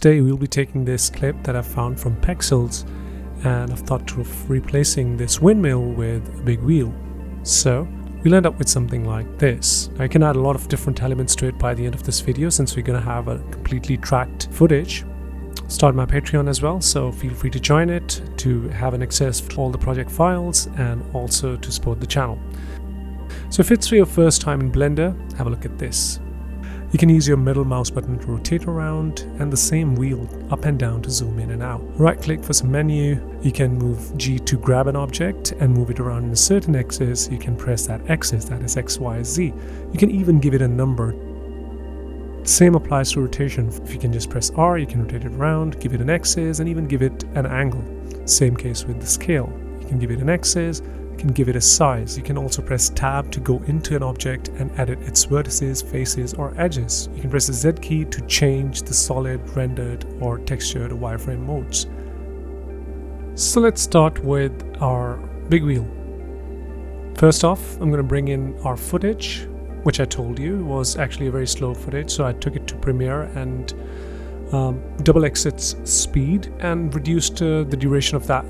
Today we'll be taking this clip that I found from Pexels, and I've thought of replacing this windmill with a big wheel. So we'll end up with something like this. I can add a lot of different elements to it by the end of this video, since we're going to have a completely tracked footage. Start my Patreon as well, so feel free to join it to have an access to all the project files and also to support the channel. So if it's your first time in Blender, have a look at this. You can use your middle mouse button to rotate around and the same wheel up and down to zoom in and out. Right click for some menu, you can move G to grab an object and move it around in a certain axis. You can press that axis, that is X, Y, Z. You can even give it a number. Same applies to rotation. If you can just press R, you can rotate it around, give it an axis, and even give it an angle. Same case with the scale. You can give it an axis, you can give it a size. You can also press Tab to go into an object and edit its vertices, faces, or edges. You can press the Z key to change the solid, rendered, or textured wireframe modes. So let's start with our big wheel. First off, I'm going to bring in our footage, which I told you was actually a very slow footage, so I took it to Premiere and double X its speed and reduced the duration of that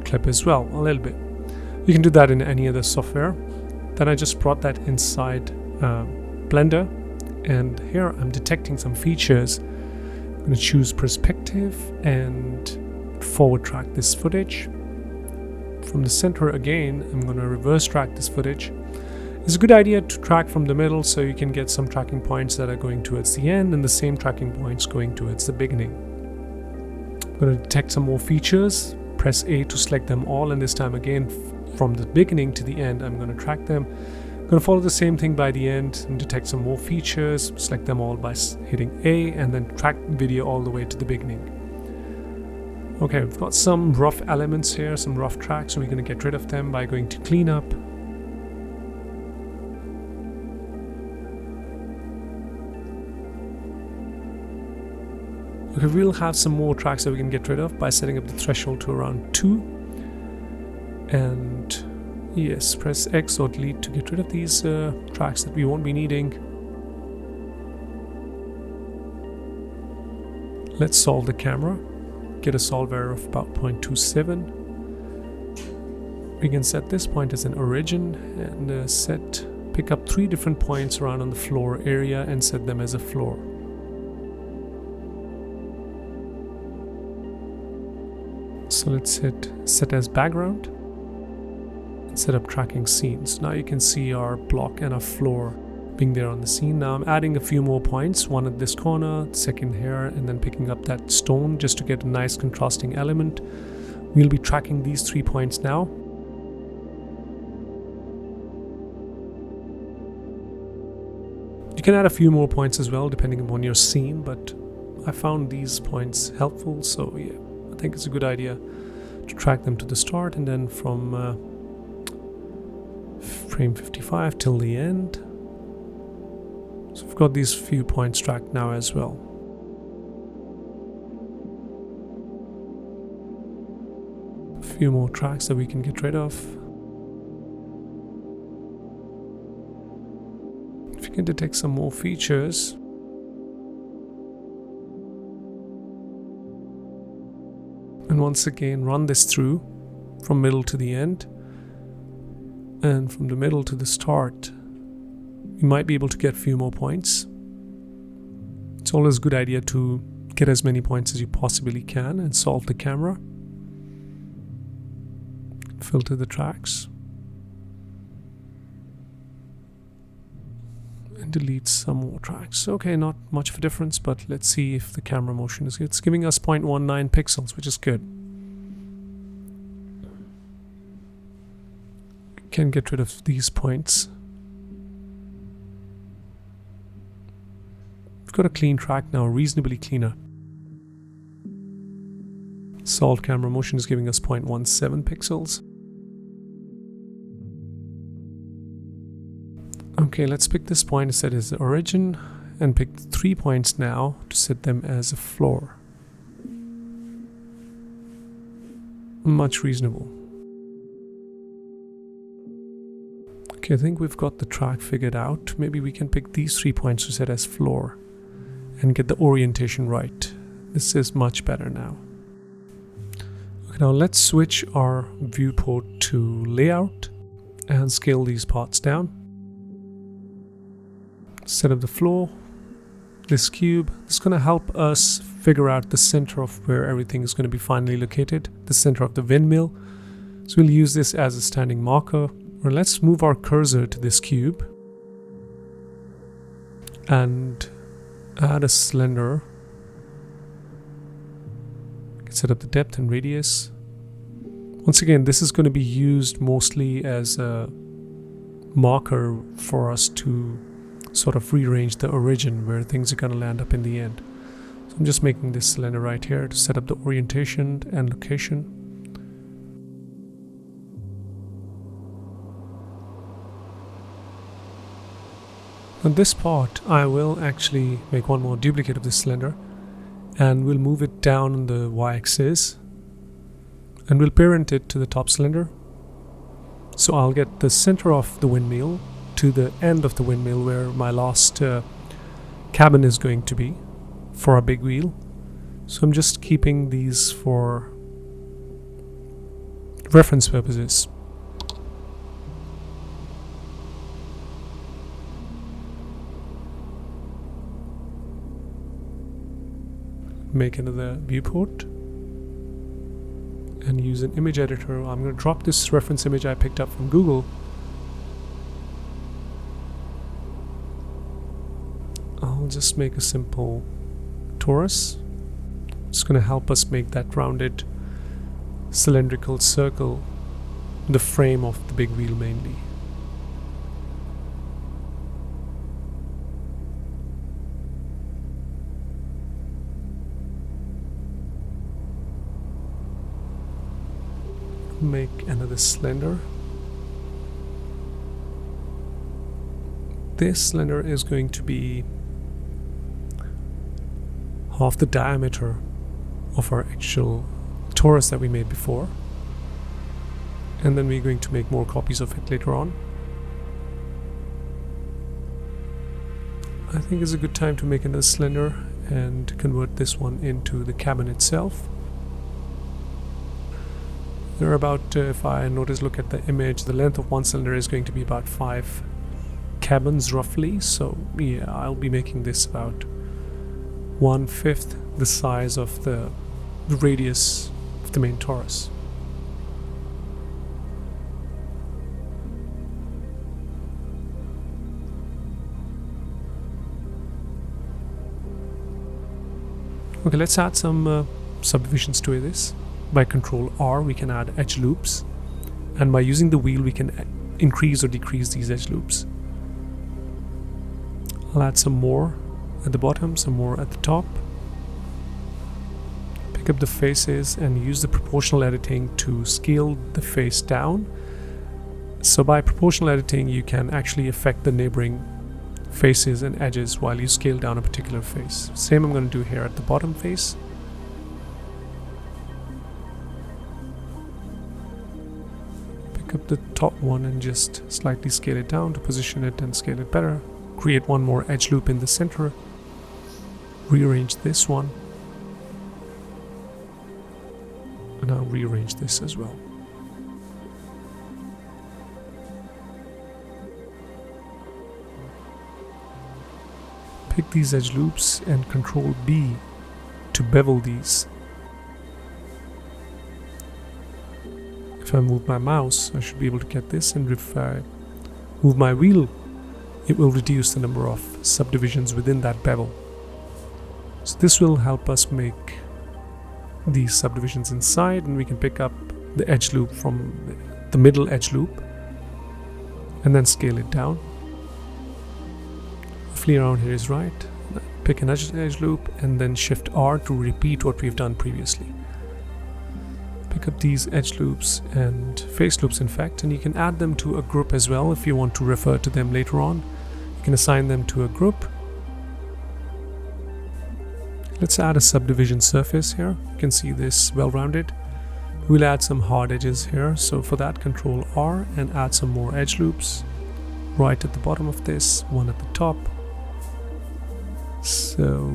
clip as well a little bit. You can do that in any other software. Then I just brought that inside Blender, and here I'm detecting some features. I'm going to choose perspective and forward track this footage. From the center again, I'm going to reverse track this footage. It's a good idea to track from the middle, so you can get some tracking points that are going towards the end and the same tracking points going towards the beginning. I'm going to detect some more features. Press A to select them all, and this time again from the beginning to the end I'm going to track them. I'm going to follow the same thing by the end and detect some more features, select them all by hitting A, and then track video all the way to the beginning. Okay, we've got some rough elements here, some rough tracks, so we're going to get rid of them by going to clean up. Okay, we'll have some more tracks that we can get rid of by setting up the threshold to around 2. And yes, press X or delete to get rid of these tracks that we won't be needing. Let's solve the camera. Get a solve error of about 0.27. We can set this point as an origin and pick up 3 different points around on the floor area and set them as a floor. So let's hit set as background and set up tracking scenes. Now you can see our block and our floor being there on the scene. Now I'm adding a few more points, one at this corner, second here, and then picking up that stone just to get a nice contrasting element. We'll be tracking these 3 points now. You can add a few more points as well depending upon your scene, but I found these points helpful, so yeah, I think it's a good idea to track them to the start and then from frame 55 till the end. So we've got these few points tracked now as well. A few more tracks that we can get rid of. If you can detect some more features. And once again, run this through from middle to the end and from the middle to the start. You might be able to get a few more points. It's always a good idea to get as many points as you possibly can and solve the camera. Filter the tracks. And delete some more tracks. Okay, not much of a difference, but let's see if the camera motion is good. It's giving us 0.19 pixels, which is good. Can get rid of these points. We've got a clean track now, reasonably cleaner. Solved camera motion is giving us 0.17 pixels. Okay, let's pick this point and set as the origin and pick 3 points now to set them as a floor. Much reasonable. Okay, I think we've got the track figured out. Maybe we can pick these 3 points to set as floor and get the orientation right. This is much better now. Okay, now let's switch our viewport to layout and scale these parts down. Set up the floor, this cube. This is going to help us figure out the center of where everything is going to be finally located, the center of the windmill. So we'll use this as a standing marker. Or let's move our cursor to this cube and add a cylinder. Set up the depth and radius. Once again, this is going to be used mostly as a marker for us to sort of rearrange the origin where things are going to land up in the end. So I'm just making this cylinder right here to set up the orientation and location. On this part, I will actually make one more duplicate of this cylinder and we'll move it down on the y-axis and we'll parent it to the top cylinder. So I'll get the center of the windmill to the end of the windmill where my last cabin is going to be for a big wheel. So I'm just keeping these for reference purposes. Make another viewport and use an image editor. I'm going to drop this reference image I picked up from Google. I'll just make a simple torus. It's going to help us make that rounded cylindrical circle the frame of the big wheel mainly. Make another cylinder. This cylinder is going to be half the diameter of our actual torus that we made before, and then we're going to make more copies of it later on. I think it's a good time to make another cylinder and convert this one into the cabin itself. They're about, if I look at the image, the length of one cylinder is going to be about 5 cabins roughly. So yeah, I'll be making this about 1/5 the size of the radius of the main torus. Okay, let's add some subdivisions to this. By Control R we can add edge loops, and by using the wheel we can increase or decrease these edge loops. I'll add some more at the bottom, some more at the top. Pick up the faces and use the proportional editing to scale the face down. So by proportional editing you can actually affect the neighboring faces and edges while you scale down a particular face. Same I'm going to do here at the bottom face. Up the top one and just slightly scale it down to position it and scale it better. Create one more edge loop in the center. Rearrange this one. And I'll rearrange this as well. Pick these edge loops and Control B to bevel these. If I move my mouse, I should be able to get this, and if I move my wheel, it will reduce the number of subdivisions within that bevel. So this will help us make these subdivisions inside, and we can pick up the edge loop from the middle edge loop and then scale it down. Hopefully around here is right. Pick an edge loop and then Shift R to repeat what we've done previously. Pick up these edge loops and face loops in fact, and you can add them to a group as well if you want to refer to them later on. You can assign them to a group. Let's add a subdivision surface here. You can see this well rounded. We'll add some hard edges here, so for that Control R and add some more edge loops right at the bottom of this, one at the top. So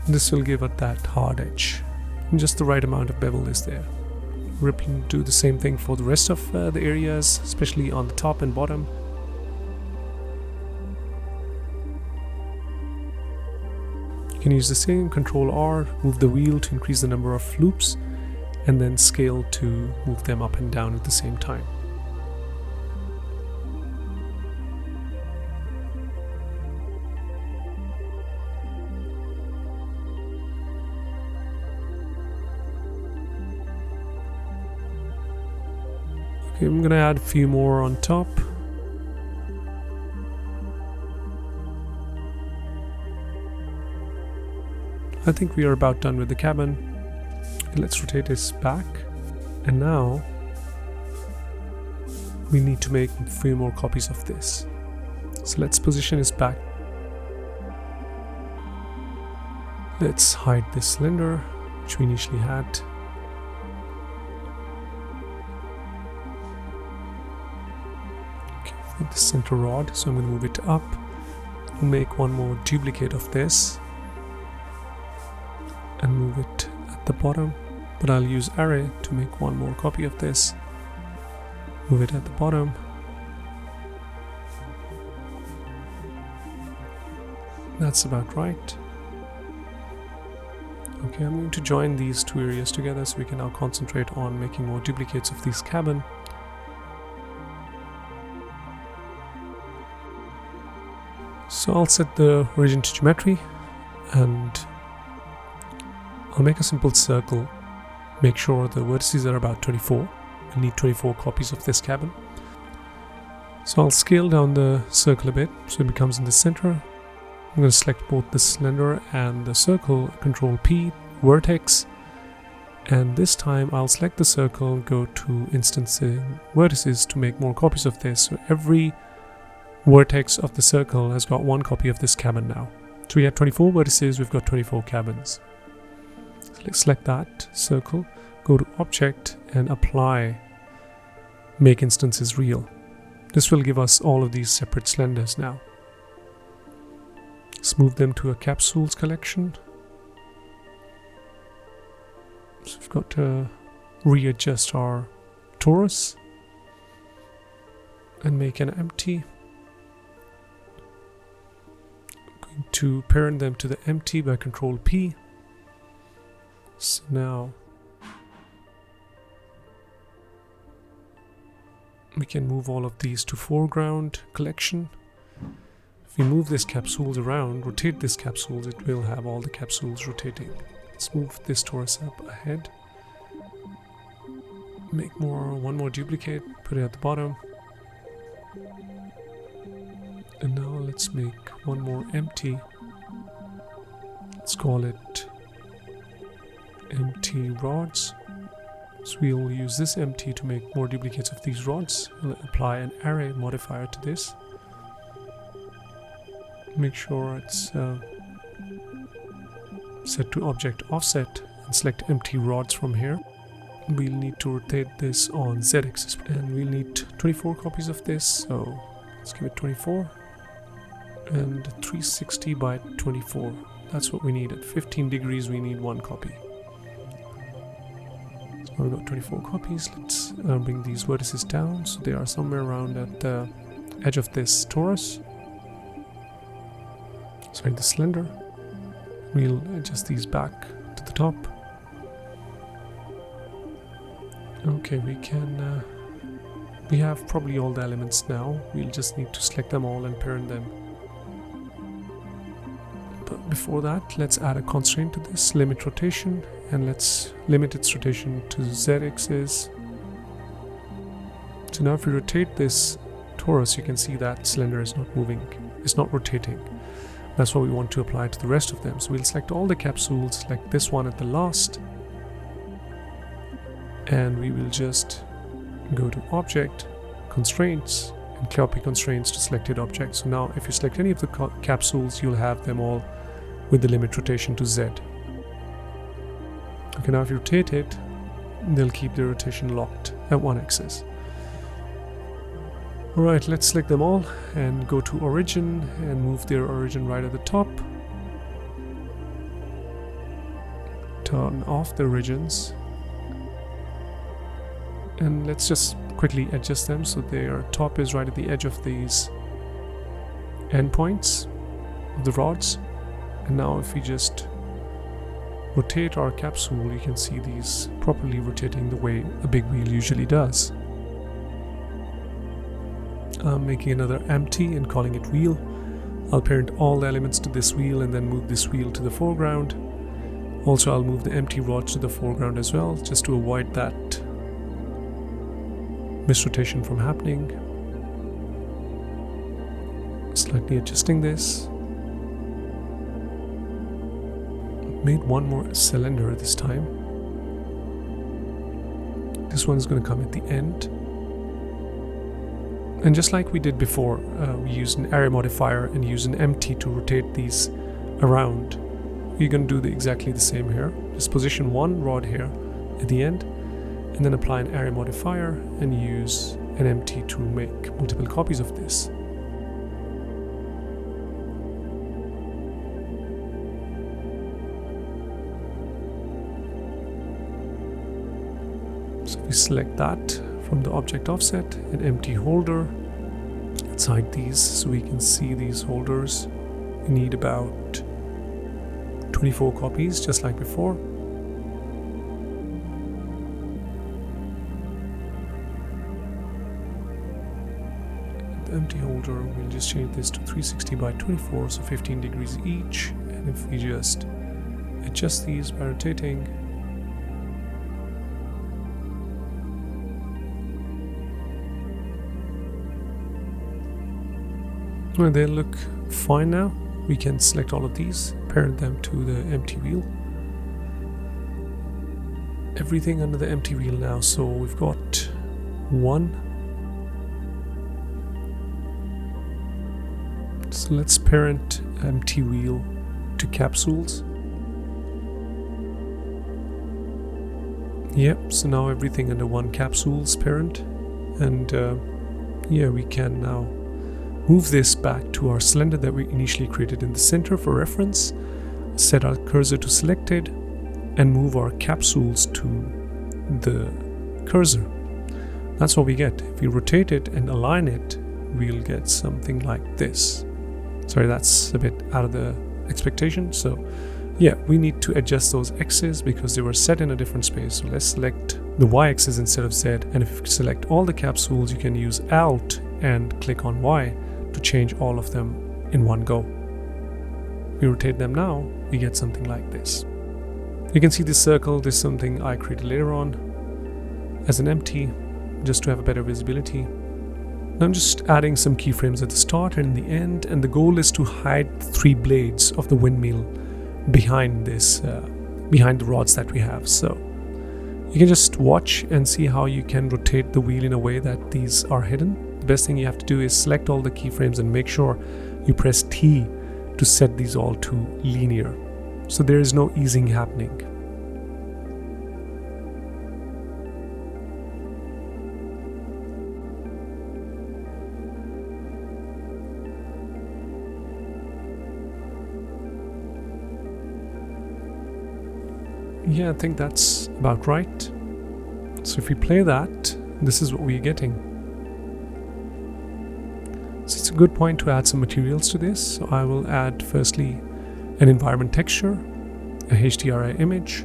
This will give it that hard edge. And just the right amount of bevel is there. Do the same thing for the rest of the areas, especially on the top and bottom. You can use the same Control R, move the wheel to increase the number of loops, and then scale to move them up and down at the same time. Okay, I'm gonna add a few more on top. I think we are about done with the cabin. Okay, let's rotate this back. And now we need to make a few more copies of this. So let's position this back. Let's hide this cylinder, which we initially had. The center rod, so I'm going to move it up. We'll make one more duplicate of this and move it at the bottom, but I'll use array to make one more copy of this. Move it at the bottom. That's about right. Okay, I'm going to join these two areas together so we can now concentrate on making more duplicates of this cabin. So I'll set the origin to geometry and I'll make a simple circle. Make sure the vertices are about 24. I need 24 copies of this cabin. So I'll scale down the circle a bit so it becomes in the center. I'm going to select both the cylinder and the circle, Control P, vertex. And this time I'll select the circle, go to instancing vertices to make more copies of this. So every vertex of the circle has got one copy of this cabin now. So we had 24 vertices, we've got 24 cabins. So let's select that circle, go to Object and apply Make Instances Real. This will give us all of these separate cylinders now. Let's move them to a capsules collection. So we've got to readjust our torus and make an empty. To parent them to the empty by Control P. So now we can move all of these to foreground collection. If we move this capsules around, rotate this capsules, it will have all the capsules rotating. Let's move this torus up ahead. Make one more duplicate, put it at the bottom. And now let's make one more empty. Let's call it empty rods. So we'll use this empty to make more duplicates of these rods. We'll apply an array modifier to this. Make sure it's set to object offset and select empty rods from here. We'll need to rotate this on z-axis and we'll need 24 copies of this. So let's give it 24. And 360 by 24. That's what we need. At 15 degrees we need one copy. So we've got 24 copies. Let's bring these vertices down so they are somewhere around at the edge of this torus. Sorry, the cylinder. We'll adjust these back to the top. Okay, we have probably all the elements now. We'll just need to select them all and parent them. But before that, let's add a constraint to this, limit rotation, and let's limit its rotation to z-axis. So now if we rotate this torus, you can see that cylinder is not moving, it's not rotating. That's what we want to apply to the rest of them. So we'll select all the capsules, select this one at the last, and we will just go to Object, Constraints, and copy constraints to selected objects. So now if you select any of the capsules, you'll have them all with the limit rotation to Z. Okay, now if you rotate it, they'll keep the rotation locked at one axis. Alright, let's select them all and go to Origin and move their origin right at the top. turn off the origins, and let's just quickly adjust them so their top is right at the edge of these endpoints of the rods. And now if we just rotate our capsule, you can see these properly rotating the way a big wheel usually does. I'm making another empty and calling it wheel. I'll parent all the elements to this wheel and then move this wheel to the foreground. Also, I'll move the empty rods to the foreground as well, just to avoid that misrotation from happening. Slightly adjusting this. Made one more cylinder this time. This one is going to come at the end. And just like we did before, we used an area modifier and used an empty to rotate these around. We're going to do exactly the same here. Just position one rod here at the end, and then apply an area modifier and use an empty to make multiple copies of this. So we select that from the object offset, an empty holder. Let's hide these so we can see these holders. We need about 24 copies, just like before. The empty holder, we'll just change this to 360 by 24, so 15 degrees each. And if we just adjust these by rotating, well, they look fine now. We can select all of these, parent them to the empty wheel. Everything under the empty wheel now, so we've got one. So let's parent empty wheel to capsules. Yep, so now everything under one capsule's parent. And yeah, we can now move this back to our cylinder that we initially created in the center for reference, set our cursor to selected, and move our capsules to the cursor. That's what we get. If we rotate it and align it, we'll get something like this. Sorry, that's a bit out of the expectation. So yeah, we need to adjust those X's because they were set in a different space. So let's select the Y axis instead of Z. And if you select all the capsules, you can use Alt and click on Y to change all of them in one go. We rotate them now, we get something like this. You can see this circle. This is something I created later on as an empty, just to have a better visibility. Now I'm just adding some keyframes at the start and the end, and the goal is to hide 3 blades of the windmill behind this, behind the rods that we have. So you can just watch and see how you can rotate the wheel in a way that these are hidden. The best thing you have to do is select all the keyframes and make sure you press T to set these all to linear. So there is no easing happening. Yeah, I think that's about right. So if we play that, this is what we're getting. So it's a good point to add some materials to this. So I will add firstly an environment texture, a HDRI image.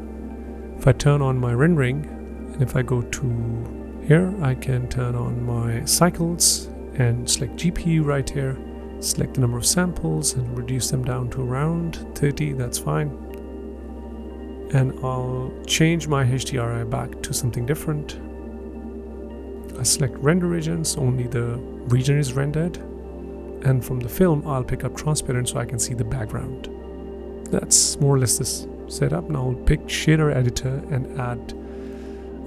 If I turn on my rendering, and if I go to here, I can turn on my cycles and select GPU right here, select the number of samples and reduce them down to around 30, that's fine. And I'll change my HDRI back to something different. I select render regions, only the region is rendered. And from the film, I'll pick up transparent so I can see the background. That's more or less this setup. Now I'll pick shader editor and add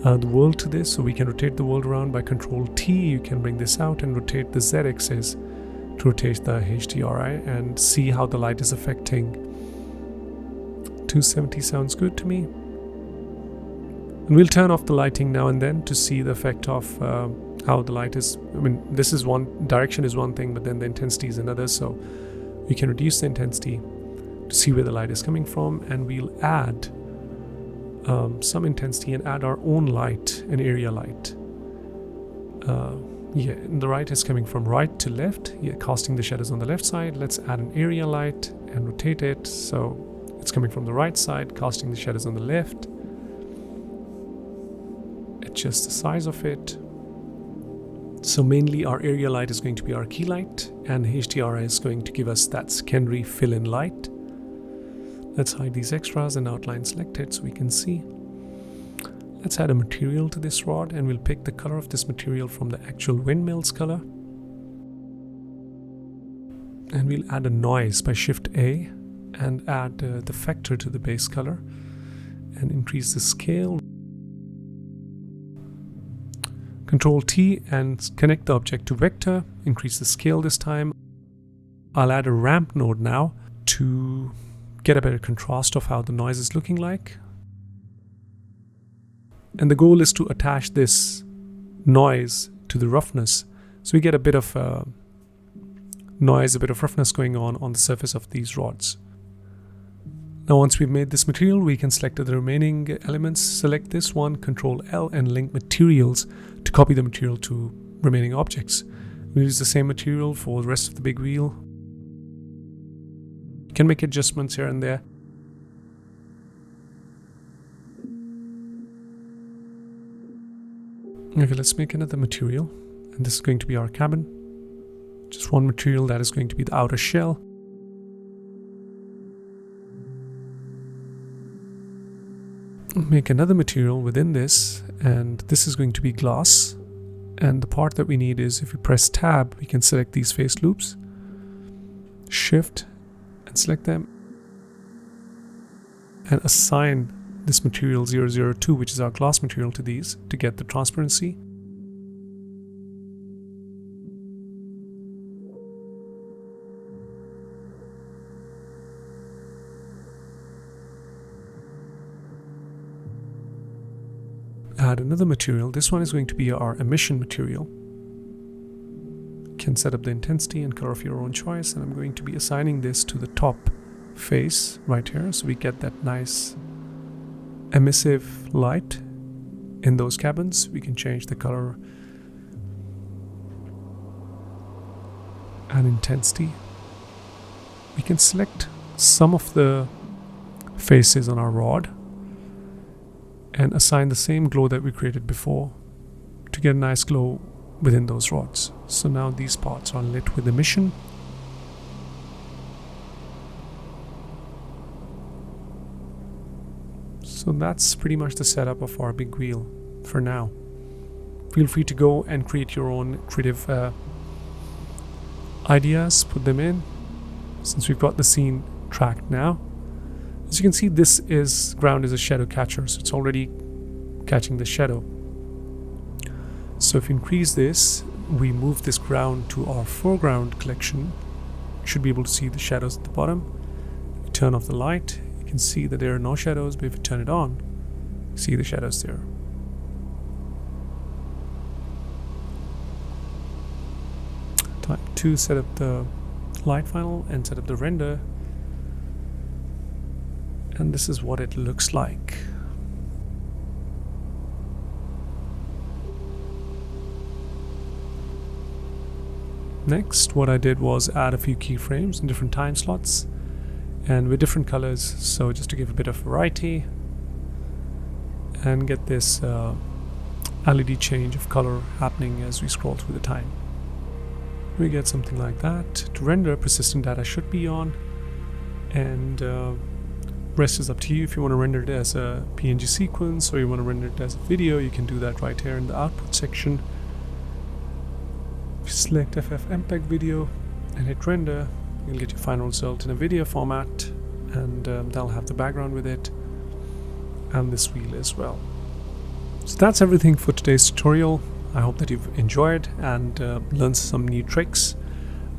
the world to this, so we can rotate the world around by Control T. You can bring this out and rotate the Z axis to rotate the HDRI and see how the light is affecting. 270 sounds good to me. And we'll turn off the lighting now and then to see the effect of how the light is. I mean, this is one direction is one thing, but then the intensity is another. So we can reduce the intensity to see where the light is coming from, and we'll add some intensity and add our own light, an area light. Yeah, the light is coming from right to left, yeah, casting the shadows on the left side. Let's add an area light and rotate it so it's coming from the right side, casting the shadows on the left. Adjust the size of it. So mainly our area light is going to be our key light, and HDR is going to give us that secondary fill-in light. Let's hide these extras and outline selected so we can see. Let's add a material to this rod, and we'll pick the color of this material from the actual windmill's color. And we'll add a noise by Shift A and add the factor to the base color and increase the scale. Control T and connect the object to vector, increase the scale this time. I'll add a ramp node now to get a better contrast of how the noise is looking like. And the goal is to attach this noise to the roughness, so we get a bit of noise, a bit of roughness going on the surface of these rods. Now once we've made this material, we can select the remaining elements. Select this one, Control L, and link materials to copy the material to remaining objects. We'll use the same material for the rest of the big wheel. You can make adjustments here and there. Okay, let's make another material, and this is going to be our cabin. Just one material, that is going to be the outer shell. Make another material within this, and this is going to be glass. And the part that we need is, if we press tab, we can select these face loops, shift and select them, and assign this material 002, which is our glass material, to these to get the transparency. Add another material. This one is going to be our emission material. You can set up the intensity and color of your own choice, and I'm going to be assigning this to the top face right here, so we get that nice emissive light in those cabins. We can change the color and intensity. We can select some of the faces on our rod and assign the same glow that we created before to get a nice glow within those rods. So now these parts are lit with emission. So that's pretty much the setup of our big wheel for now. Feel free to go and create your own creative ideas, put them in, since we've got the scene tracked now. As you can see, this ground is a shadow catcher, so it's already catching the shadow. So if you increase this, we move this ground to our foreground collection, you should be able to see the shadows at the bottom. If you turn off the light, you can see that there are no shadows, but if you turn it on, you see the shadows there. Time to set up the light final and set up the render. And this is what it looks like. Next, what I did was add a few keyframes in different time slots and with different colors, so just to give a bit of variety and get this LED change of color happening as we scroll through the time. We get something like that. To render, persistent data should be on, and rest is up to you. If you want to render it as a PNG sequence or you want to render it as a video, you can do that right here in the output section. If you select FFmpeg video and hit render, you'll get your final result in a video format, and that'll have the background with it and this wheel as well. So that's everything for today's tutorial. I hope that you've enjoyed and learned some new tricks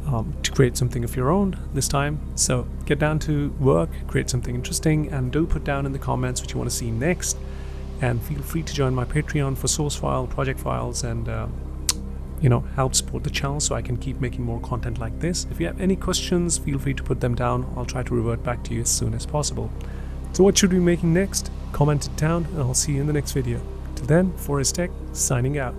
to create something of your own this time. So get down to work, create something interesting, and do put down in the comments what you want to see next. And feel free to join my Patreon for source file, project files, and help support the channel so I can keep making more content like this. If you have any questions, feel free to put them down. I'll try to revert back to you as soon as possible. So what should we be making next? comment it down, and I'll see you in the next video. Till then, Forest Tech signing out.